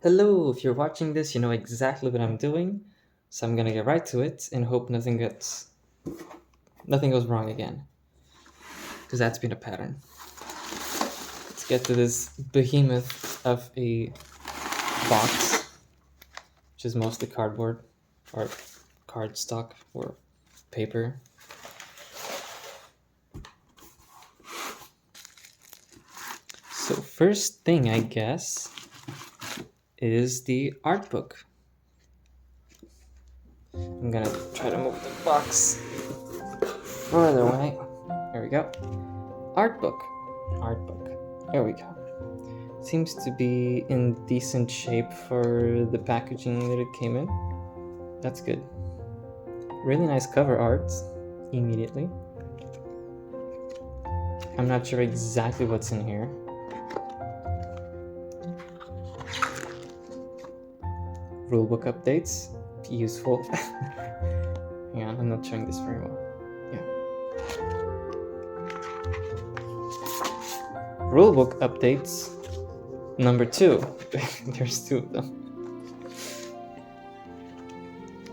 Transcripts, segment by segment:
Hello, if you're watching this, you know exactly what I'm doing, so I'm gonna get right to it and hope nothing goes wrong again, because that's been a pattern. Let's get to this behemoth of a box, which is mostly cardboard or cardstock or paper. So first thing, I guess, is the art book. I'm gonna try to move the box further away. There we go. Art book. Art book. There we go. Seems to be in decent shape for the packaging that it came in. That's good. Really nice cover art immediately. I'm not sure exactly what's in here. Rulebook updates. Useful. Hang on, I'm not showing this very well. Yeah. Rulebook updates. Number 2. There's 2 of them.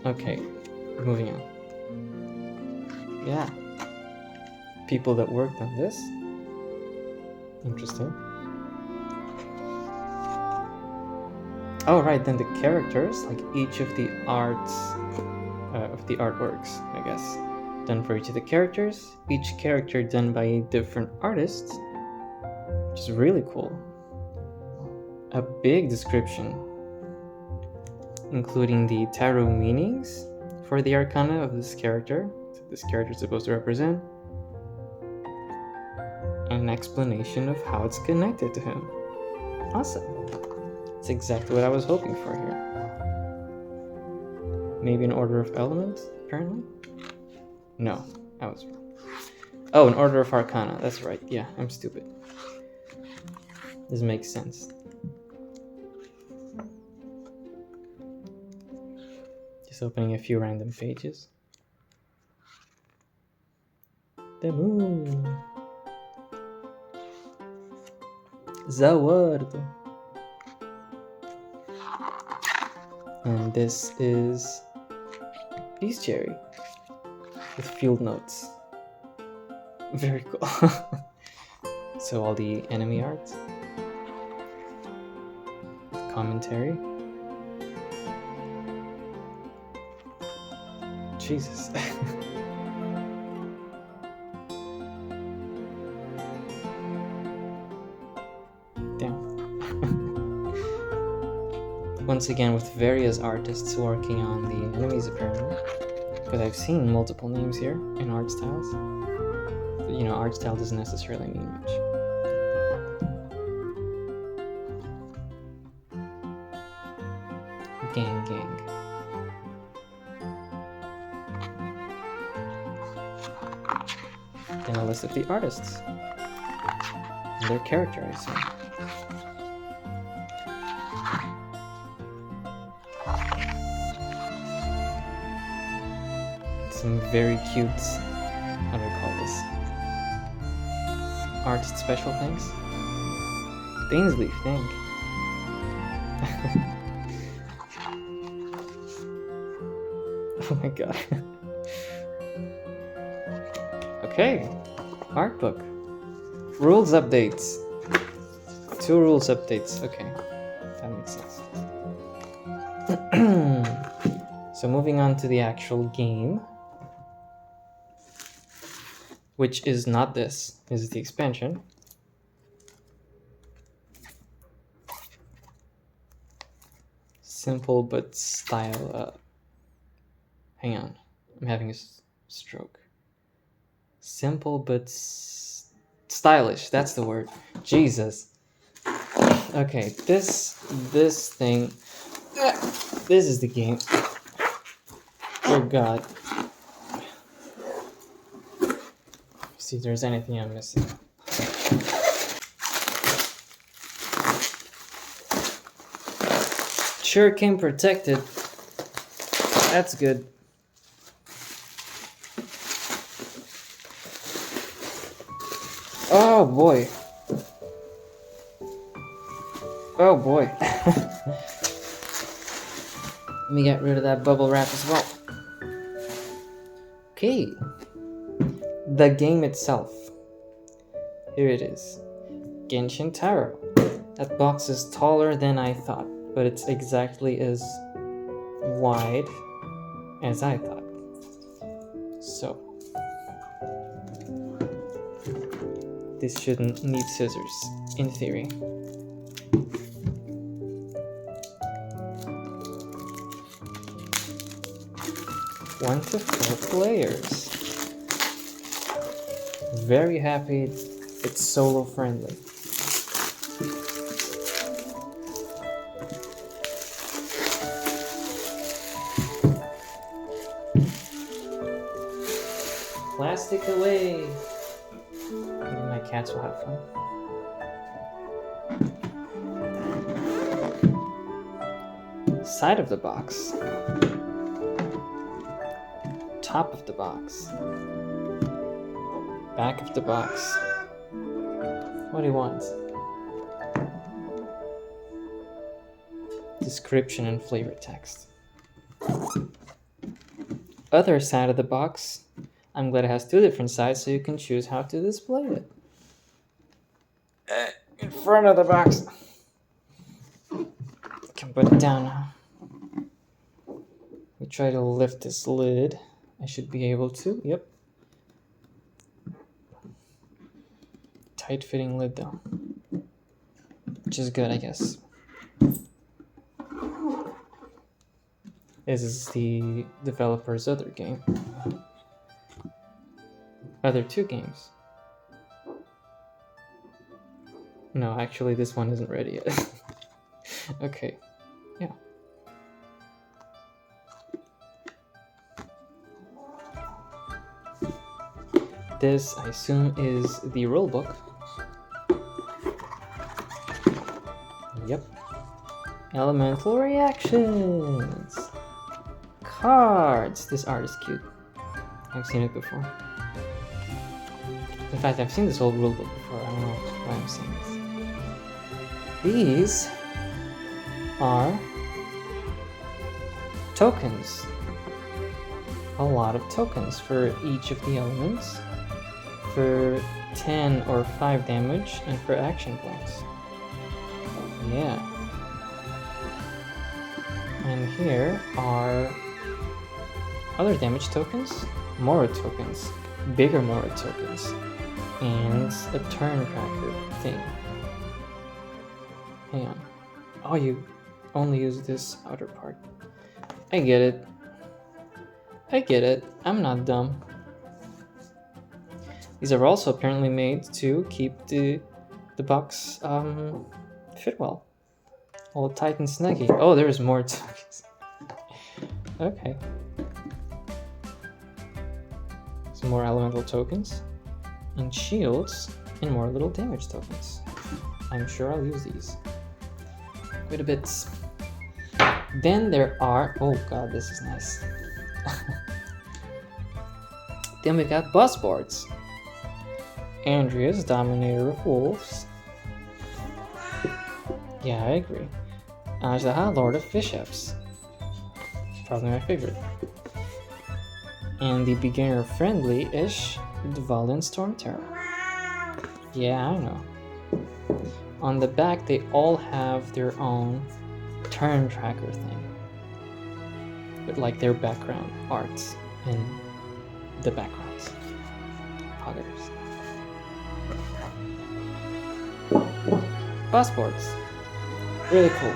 Okay, moving on. Yeah. People that worked on this. Interesting. Oh, right, then the characters, like each of the artworks, I guess, done for each of the characters. Each character done by a different artist, which is really cool. A big description, including the tarot meanings for the arcana of this character is supposed to represent, and an explanation of how it's connected to him. Awesome. That's exactly what I was hoping for here. Maybe an order of elements, apparently? No, I was wrong. Oh, an order of arcana. That's right. Yeah, I'm stupid. This makes sense. Just opening a few random pages. The moon. Zawardo. And this is Peace Cherry with field notes. Very cool. So all the enemy art, commentary. Jesus. Damn. Once again with various artists working on the enemies apparently. Because I've seen multiple names here in art styles. But, you know, art style doesn't necessarily mean much. Gang. Then a list of the artists. And their character, I assume. Some very cute, how do we call this? Artist special things? Dainsleif, thank. Oh my god. Okay, art book. Rules updates. 2 rules updates, okay. That makes sense. So moving on to the actual game. Which is not this. This is the expansion. Simple but style. Hang on. I'm having a stroke. Simple but stylish. That's the word. Jesus. Okay, this thing. This is the game. Oh god. See if there's anything I'm missing. Sure came protected. That's good. Oh boy. Oh boy. Let me get rid of that bubble wrap as well. Okay. The game itself. Here it is. Genshin Tarot. That box is taller than I thought, but it's exactly as wide as I thought. So, this shouldn't need scissors, in theory. One to 4 players. Very happy it's solo friendly. Plastic away! Maybe my cats will have fun. Side of the box. Top of the box. Back of the box. What do you want? Description and flavor text. Other side of the box. I'm glad it has 2 different sides so you can choose how to display it. In front of the box. I can put it down now. We try to lift this lid. I should be able to. Yep. Tight fitting lid though. Which is good, I guess. This is the developer's other game. Other 2 games. No, actually this one isn't ready yet. Okay. Yeah. This, I assume, is the rulebook. Yep. Elemental reactions. Cards. This art is cute. I've seen it before. In fact, I've seen this whole rulebook before. I don't know why I'm saying this. These are tokens. A lot of tokens for each of the elements. For 10 or 5 damage, and for action points. Yeah. And here are other damage tokens, Mora tokens, bigger Mora tokens, and a turn tracker thing. Hang on. Oh, you only use this outer part. I get it. I get it. I'm not dumb. These are also apparently made to keep the box fit well. All tight and snuggy. Oh, there's more tokens. Okay. Some more elemental tokens. And shields. And more little damage tokens. I'm sure I'll use these. Quite a bit. Then there are... Oh god, this is nice. Then we got bus boards. Andrea's Dominator of Wolves. Yeah, I agree. Ajaha, Lord of Fisheps. Probably my favorite. And the beginner-friendly-ish Dvalin Storm Terror. Yeah, I know. On the back, they all have their own turn tracker thing. With like their background arts in the backgrounds. Poggers. Passports. Really cool.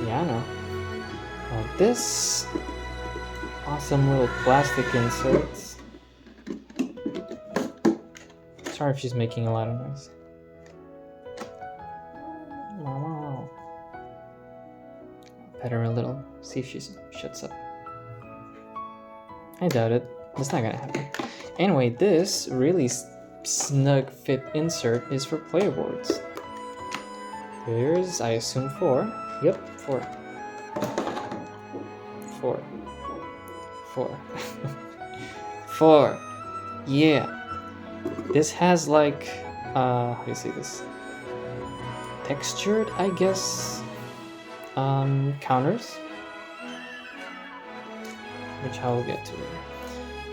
Yeah, I know. Now this awesome little plastic inserts. Sorry if she's making a lot of noise. Wow. Pet her a little. See if she shuts up. I doubt it. It's not gonna happen. Anyway, this really snug fit insert is for player boards. There's, I assume, 4. Yep, 4. 4. 4. 4. Yeah. This has like, how do you say this? textured, I guess, counters, which I will get to.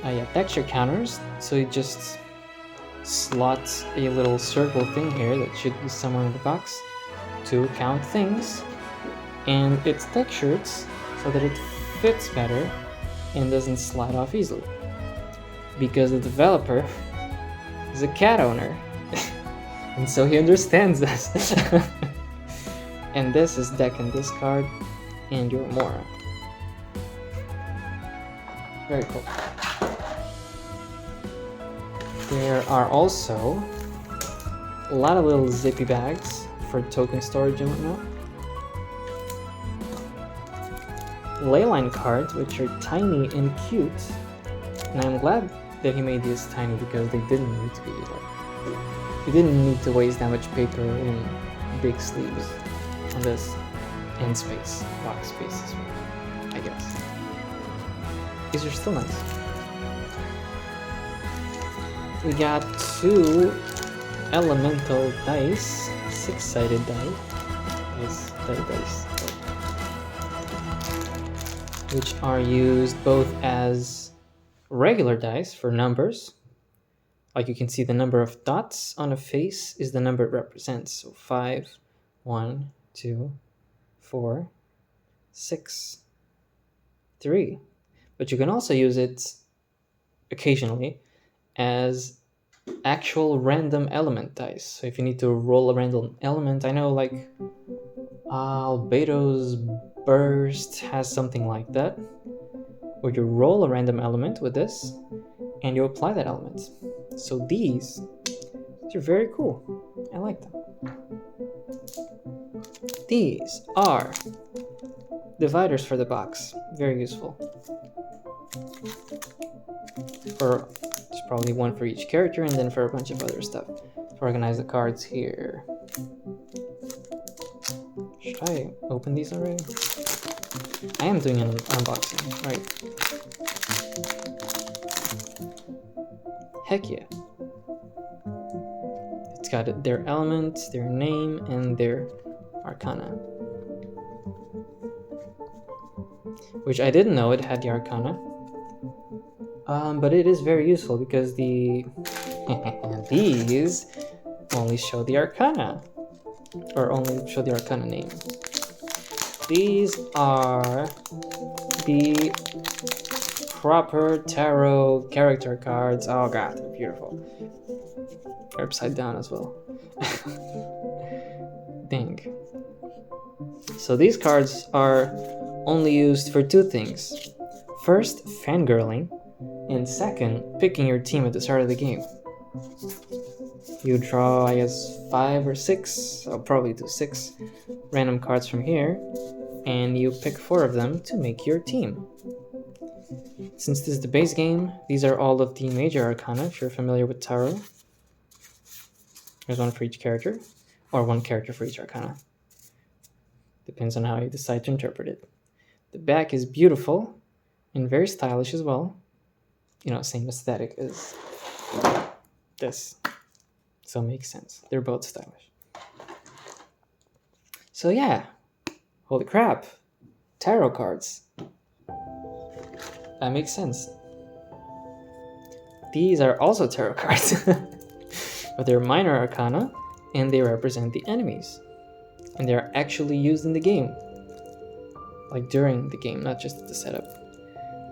Yeah, texture counters. So it just slots a little circle thing here that should be somewhere in the box to count things, and it's textured so that it fits better and doesn't slide off easily, because the developer is a cat owner and so he understands this. And this is deck and discard and your Mora. Very cool. There are also a lot of little zippy bags for token storage and whatnot. Leyline cards, which are tiny and cute, and I'm glad that he made these tiny because they didn't need to be you didn't need to waste that much paper in big sleeves on this end space, box space as well, I guess. These are still nice. We got 2 elemental dice, 6-sided dice, which are used both as regular dice for numbers. Like you can see, the number of dots on a face is the number it represents. So 5, 1, 2, 4, 6, 3. But you can also use it occasionally as actual random element dice. So if you need to roll a random element, I know like Albedo's Burst has something like that, where you roll a random element with this and you apply that element. So these are very cool. I like them. These are dividers for the box. Very useful. There's probably one for each character and then for a bunch of other stuff. To organize the cards here. Should I open these already? I am doing an unboxing, right? Heck yeah. It's got their element, their name, and their Arcana. Which I didn't know it had the Arcana. But it is very useful because these only show the Arcana. Or only show the Arcana name. These are the proper tarot character cards. Oh god, they're beautiful. They're upside down as well. Dang. So these cards are only used for 2 things. First, fangirling, and second, picking your team at the start of the game. You draw, I guess, 5 or 6, I'll probably do 6 random cards from here, and you pick 4 of them to make your team. Since this is the base game, these are all of the major Arcana, if you're familiar with Tarot. There's one for each character, or 1 character for each Arcana. Depends on how you decide to interpret it. The back is beautiful, and very stylish as well. You know, same aesthetic as this. So it makes sense. They're both stylish. So yeah, holy crap, tarot cards. That makes sense. These are also tarot cards, but they're minor Arcana, and they represent the enemies. And they're actually used in the game. Like during the game, not just at the setup.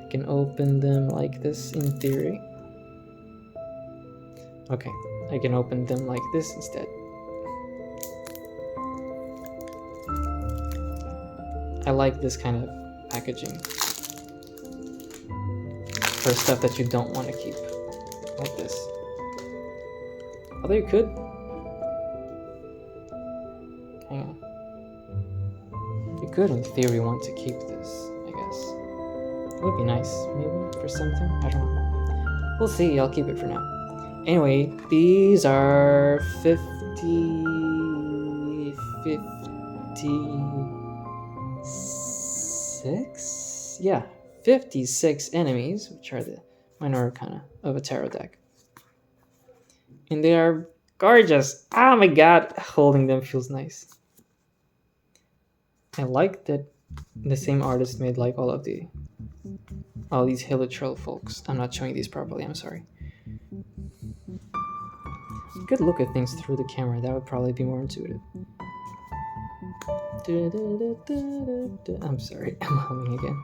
I can open them like this in theory. Okay, I can open them like this instead. I like this kind of packaging for stuff that you don't want to keep, like this. Although you could. Hang on. You could, in theory, want to keep this, I guess. It would be nice, maybe, for something. I don't know. We'll see. I'll keep it for now. Anyway, these are 56? Yeah, 56 enemies, which are the minor Arcana of a tarot deck. And they are Gorgeous! Oh my god, holding them feels nice. I like that the same artist made like all these hilichurl folks. I'm not showing these properly, I'm sorry. You could look at things through the camera, that would probably be more intuitive. I'm sorry, I'm humming again.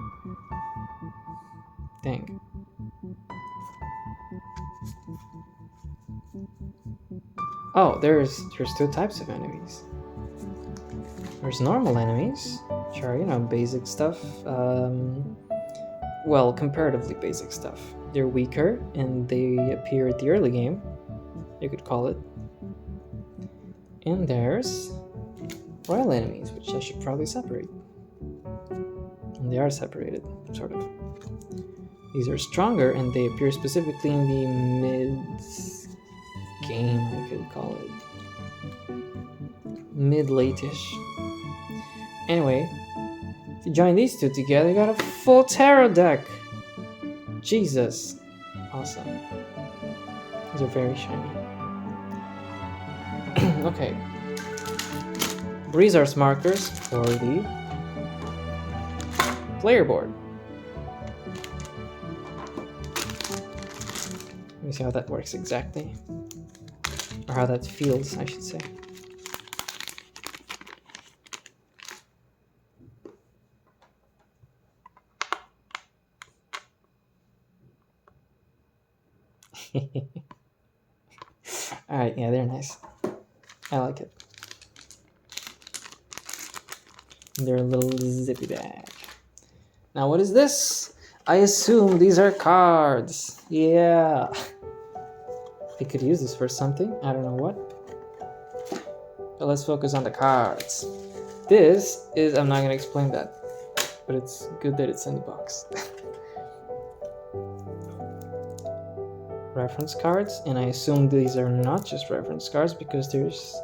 Dang. Oh, there's two types of enemies. There's normal enemies, which are, basic stuff. Well, comparatively basic stuff. They're weaker, and they appear at the early game, you could call it. And there's royal enemies, which I should probably separate. And they are separated, sort of. These are stronger, and they appear specifically in the mid-game, I could call it. Mid-late-ish. Anyway, if you join these two together, you got a full tarot deck! Jesus. Awesome. These are very shiny. Okay. Resource markers for the player board. Let me see how that works exactly. Or how that feels, I should say. Alright, yeah, they're nice. I like it. They're a little zippy bag. Now what is this? I assume these are cards. Yeah. I could use this for something. I don't know what. But let's focus on the cards. This is... I'm not going to explain that. But it's good that it's in the box. Reference cards. And I assume these are not just reference cards because there's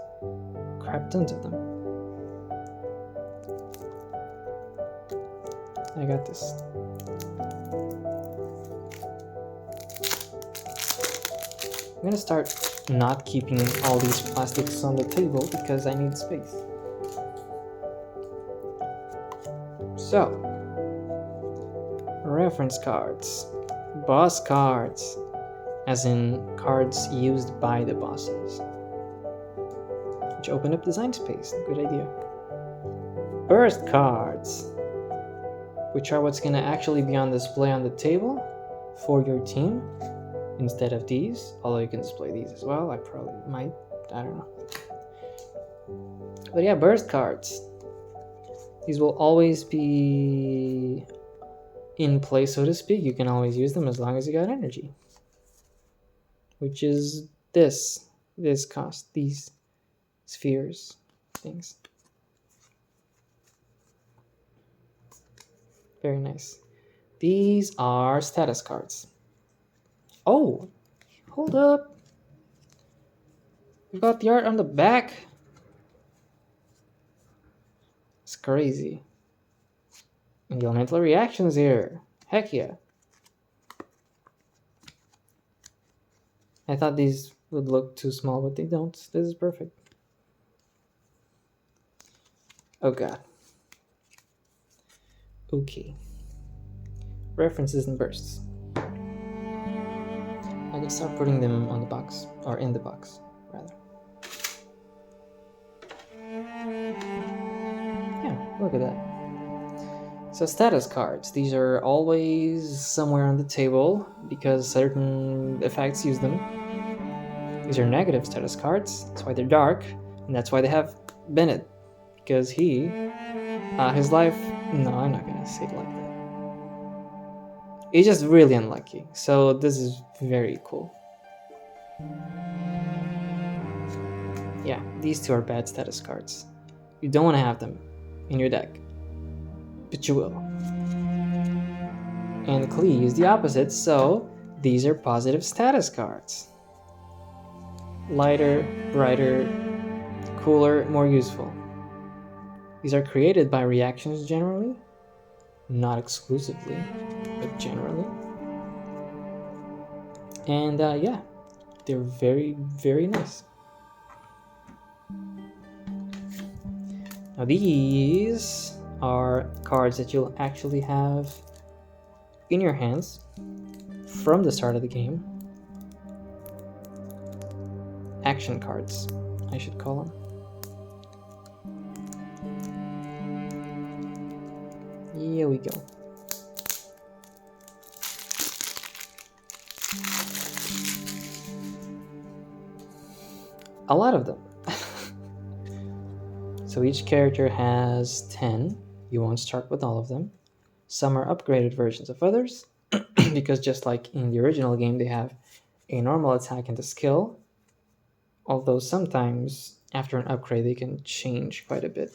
crap tons of them. I got this. I'm gonna start not keeping all these plastics on the table because I need space. So, reference cards, boss cards, as in cards used by the bosses, which open up design space. Good idea. Burst cards, which are what's gonna actually be on display on the table for your team instead of these, although you can display these as well. I probably might, I don't know. But yeah, burst cards. These will always be in play, so to speak. You can always use them as long as you got energy. Which is this cost, these spheres things. Very nice. These are status cards. Oh, hold up. We got the art on the back. It's crazy. And the elemental reactions here. Heck yeah. I thought these would look too small, but they don't. This is perfect. Oh god. Okay. References and bursts. I can start putting them on the box, or in the box, rather. Yeah, look at that. So status cards. These are always somewhere on the table because certain effects use them. These are negative status cards. That's why they're dark, and that's why they have Bennett, because his life. No, I'm not gonna say it like that. He's just really unlucky. So this is very cool. Yeah, these two are bad status cards. You don't want to have them in your deck, but you will. And Klee is the opposite, so these are positive status cards. Lighter, brighter, cooler, more useful. These are created by reactions generally, not exclusively, but generally. And yeah, they're very, very nice. Now these are cards that you'll actually have in your hands from the start of the game. Action cards, I should call them. Here we go. A lot of them. So each character has 10. You won't start with all of them. Some are upgraded versions of others, because just like in the original game, they have a normal attack and a skill. Although sometimes, after an upgrade, they can change quite a bit.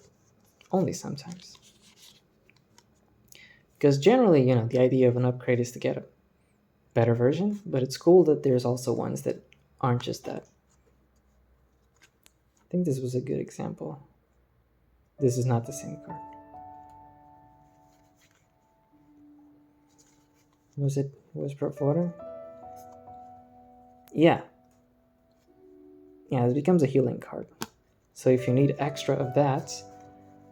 Only sometimes. Because generally, the idea of an upgrade is to get a better version, but it's cool that there's also ones that aren't just that. I think this was a good example. This is not the same card. Was Prop Water? Yeah. Yeah, it becomes a healing card. So if you need extra of that,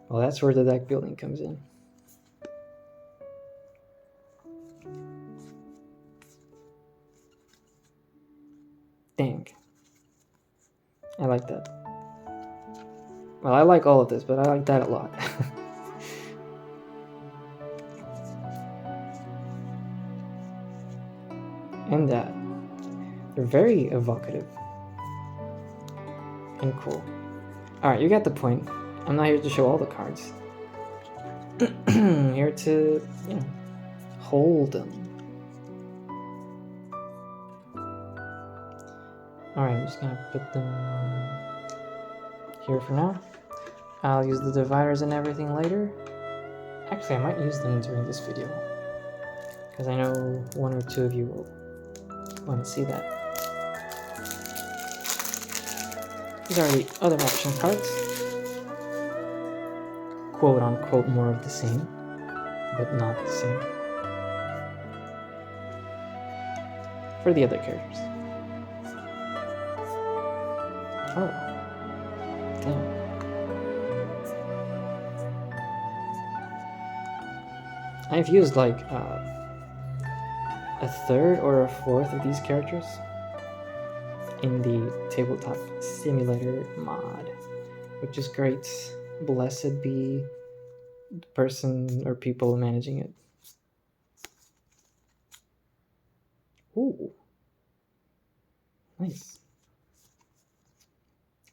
well, that's where the deck building comes in. Dang. I like that. Well, I like all of this, but I like that a lot. And that. They're very evocative. And cool. Alright, you got the point. I'm not here to show all the cards. Here to, hold them. Alright, I'm just gonna put them here for now. I'll use the dividers and everything later. Actually, I might use them during this video, because I know one or two of you will want to see that. These are the other action cards. Quote unquote more of the same, but not the same. For the other characters. Oh. Damn. I've used like a third or a fourth of these characters in the Tabletop Simulator mod, which is great. Blessed be the person or people managing it. Ooh. Nice.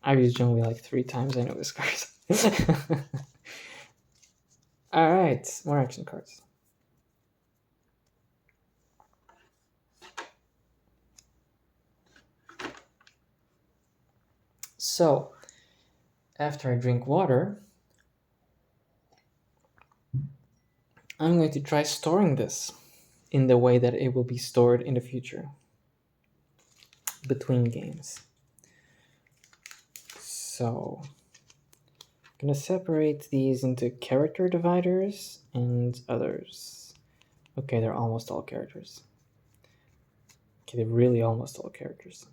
I've used Jungle like 3 times, I know this card. Alright, more action cards. So, after I drink water, I'm going to try storing this in the way that it will be stored in the future, between games. So, I'm going to separate these into character dividers and others. Okay, they're almost all characters. Okay, they're really almost all characters.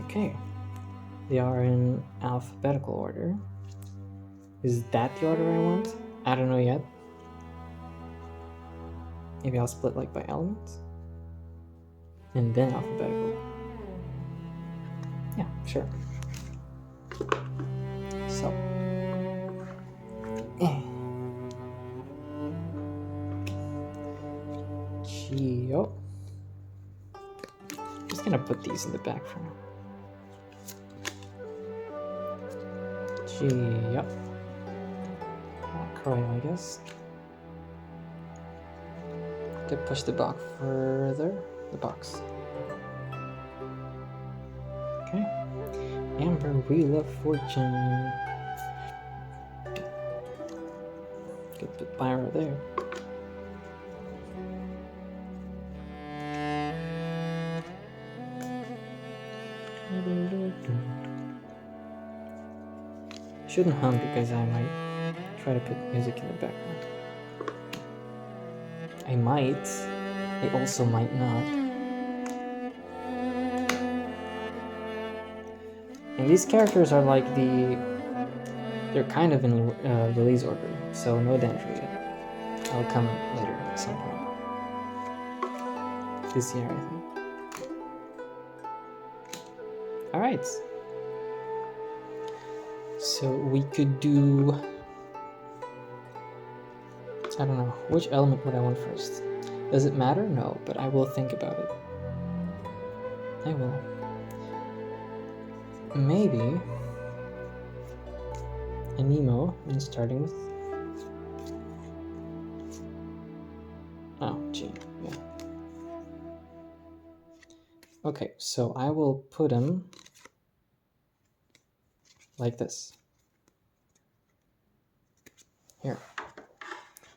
Okay, they are in alphabetical order. Is that the order I want? I don't know yet. Maybe I'll split like by elements. And then alphabetical. Yeah, sure. So. Geo. I'm just gonna put these in the back for now. Geo. Cryo, I guess. To push the box further. The box. Okay. Amber, Wheel of Fortune. Could put Pyro there. Shouldn't hum because I might try to put music in the background. I might. I also might not. And these characters are like they're kind of in release order, so no danger yet. I'll come later at some point. This year, I think. Alright. So we could do... I don't know. Which element would I want first? Does it matter? No, but I will think about it. I will. Maybe a Nemo, and starting with... Oh, G, yeah. Okay, so I will put him like this. Here.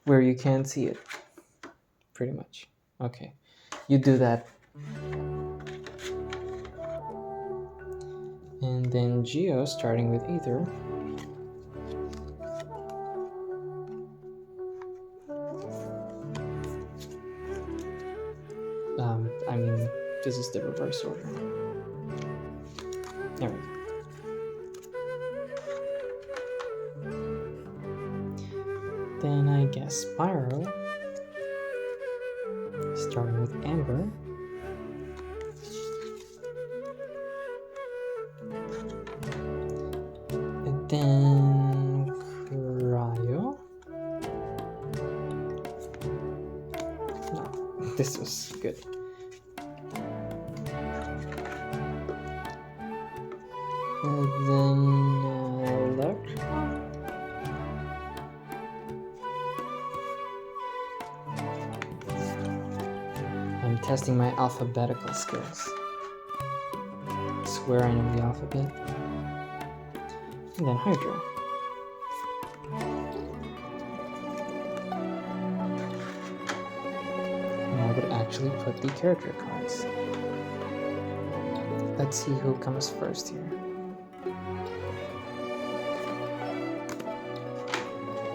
Where you can't see it. Pretty much. Okay. You do that. And then Geo, starting with Ether. I mean, this is the reverse order. There we go. Then I guess Spyro, starting with Amber. And then Cryo. No, this was good. And then Electro. I'm testing my alphabetical skills. I swear I know the alphabet. And then Hydra. And I would actually put the character cards. Let's see who comes first here.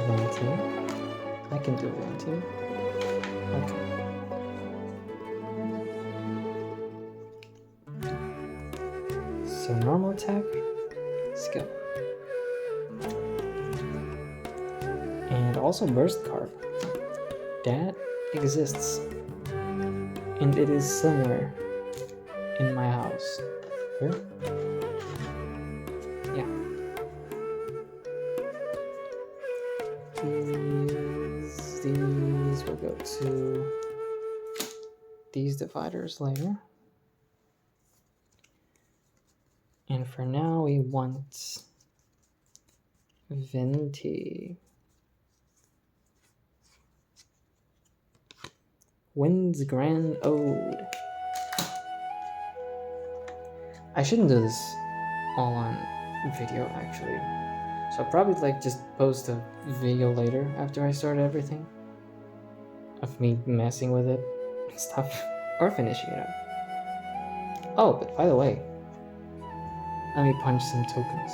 19. I can do 19. Okay. So normal attack, skill. And also burst card. That exists. And it is somewhere in my house. Here? Yeah. These will go to these dividers later. And for now, we want Venti. Wind's Grand Ode. I shouldn't do this all on video, actually. So I'll probably like just post a video later after I start everything. Of me messing with it and stuff. Or finishing it up. Oh, but by the way, let me punch some tokens.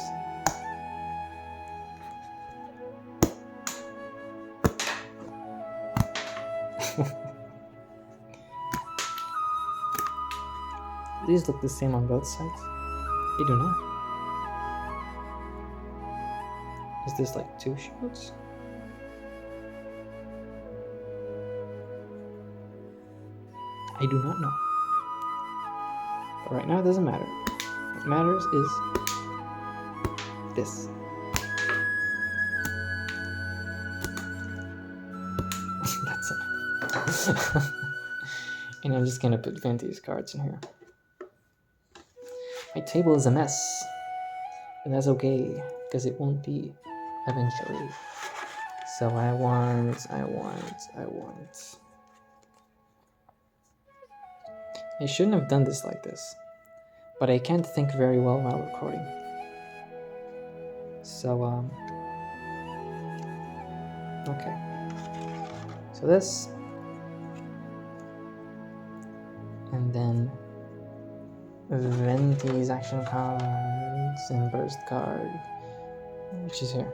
These look the same on both sides. They do not. Is this like 2 shields? I do not know. But right now it doesn't matter. What matters is this. That's it. And I'm just gonna put Venti's cards in here. My table is a mess. And that's okay, because it won't be eventually. So I want. I shouldn't have done this like this, but I can't think very well while recording. So, okay. So this, and then Venti's action cards and burst card, which is here.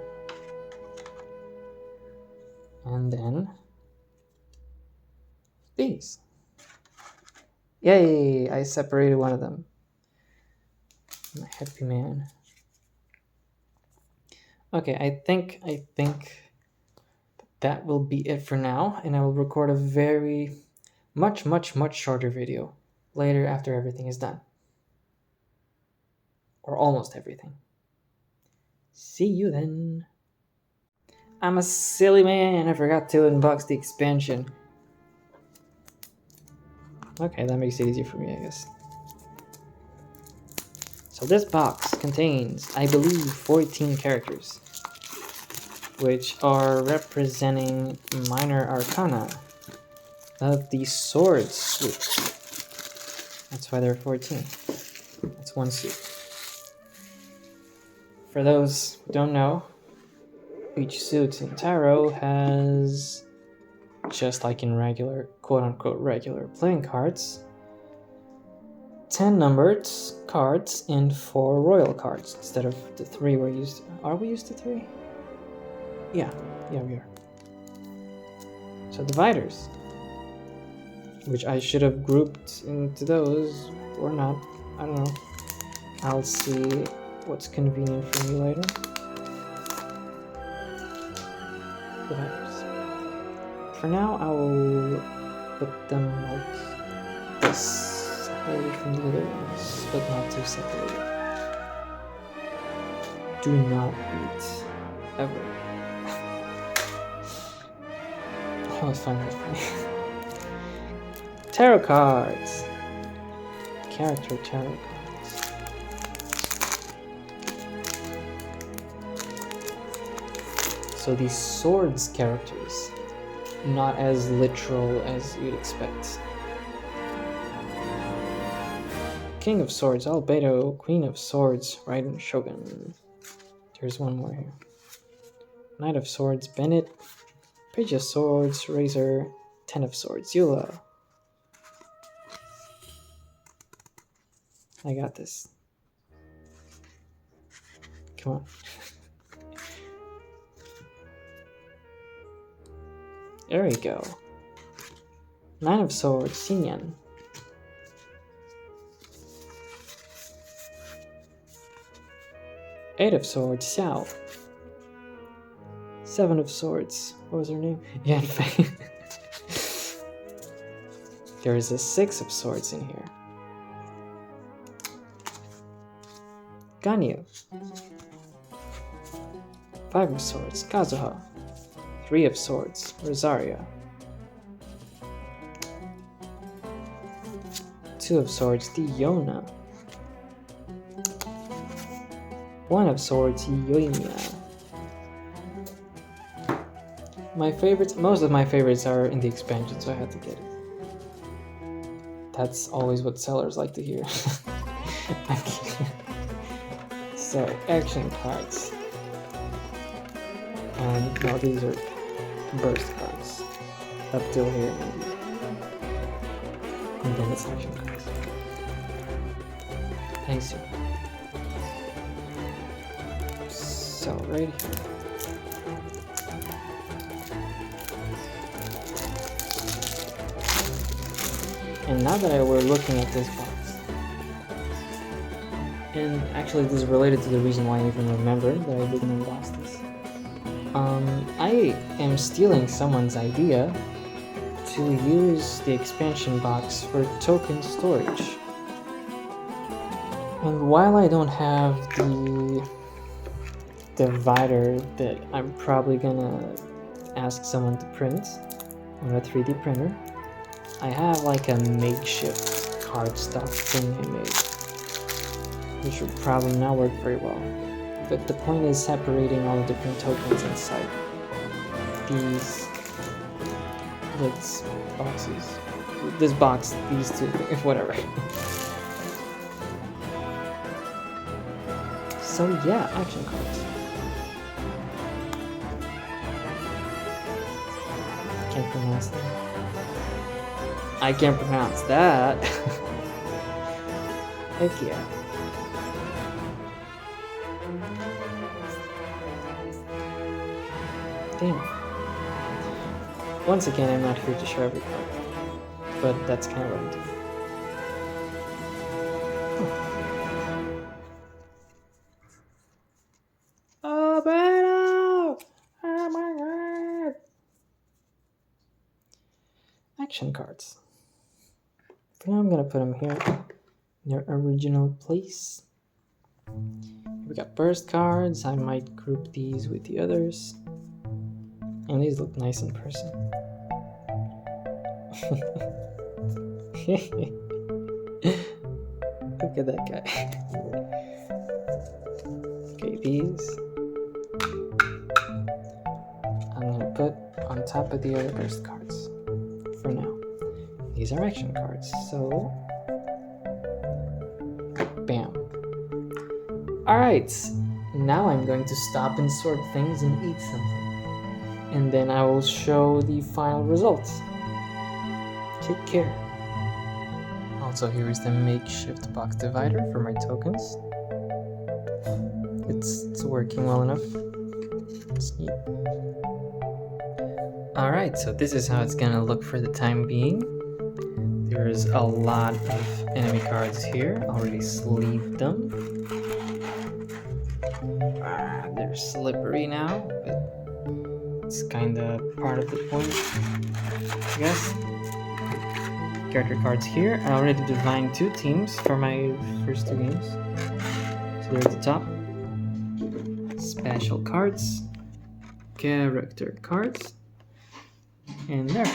And then these. Yay! I separated one of them. I'm a happy man. Okay, I think that will be it for now, and I will record a very much shorter video later after everything is done. Or almost everything. See you then. I'm a silly man, I forgot to unbox the expansion. Okay, that makes it easier for me, I guess. So this box contains, I believe, 14 characters, which are representing minor arcana of the sword suit. That's why there are 14. That's one suit. For those who don't know, each suit in Tarot has, just like in regular, quote-unquote regular playing cards, 10 numbered cards and 4 royal cards instead of the 3 we're used to. Are we used to 3? Yeah, we are. So dividers, which I should have grouped into those or not. I don't know. I'll see what's convenient for me later. Dividers. For now, I will put them like this, separated from the other ones, but not too separated. Do not eat ever. I always find that funny. Tarot cards. Character tarot cards. So these swords characters, not as literal as you'd expect. King of Swords, Albedo, Queen of Swords, Raiden Shogun. There's one more here. Knight of Swords, Bennett. Page of Swords, Razor. Ten of Swords, Eula. I got this. Come on. There we go. Nine of Swords, Xinyan. Eight of Swords, Xiao. Seven of Swords, what was her name? Yanfei. There is a Six of Swords in here. Ganyu. Five of Swords, Kazuha. Three of Swords, Rosaria. Two of Swords, Diona. One of Swords, Yoimiya. My favorites, most of my favorites are in the expansion, so I had to get it. That's always what sellers like to hear. So, action cards. And no, these are burst cards. Up till here, maybe. And then it's action cards. I see. So, right here. And now that we're looking at this box, and actually this is related to the reason why I even remembered that I didn't unbox this. I am stealing someone's idea to use the expansion box for token storage. And while I don't have the divider that I'm probably gonna ask someone to print on a 3D printer, I have like a makeshift cardstock thing I made, which would probably not work very well. But the point is separating all the different tokens inside these boxes. This box, these two, whatever. So yeah, action cards. Can't pronounce that. I can't pronounce that. Heck yeah. Damn. Once again, I'm not here to show every card, but that's kind of what I'm doing. action cards. For now, I'm gonna put them here in their original place. We got burst cards. I might group these with the others. And these look nice in person. Look at that guy. Okay, these I'm gonna put on top of the other burst cards for now. These are action cards, so bam. Alright, now I'm going to stop and sort things and eat something. And then I will show the final results. Take care. Also, here is the makeshift box divider for my tokens. It's working well enough. It's neat. Alright, so this is how it's gonna look for the time being. There's a lot of enemy cards here. Already sleeved them. They're slippery now, but it's kinda part of the point, I guess. Character cards here. I already defined 2 teams for my first 2 games. So they're at the top. Special cards. Character cards. And there.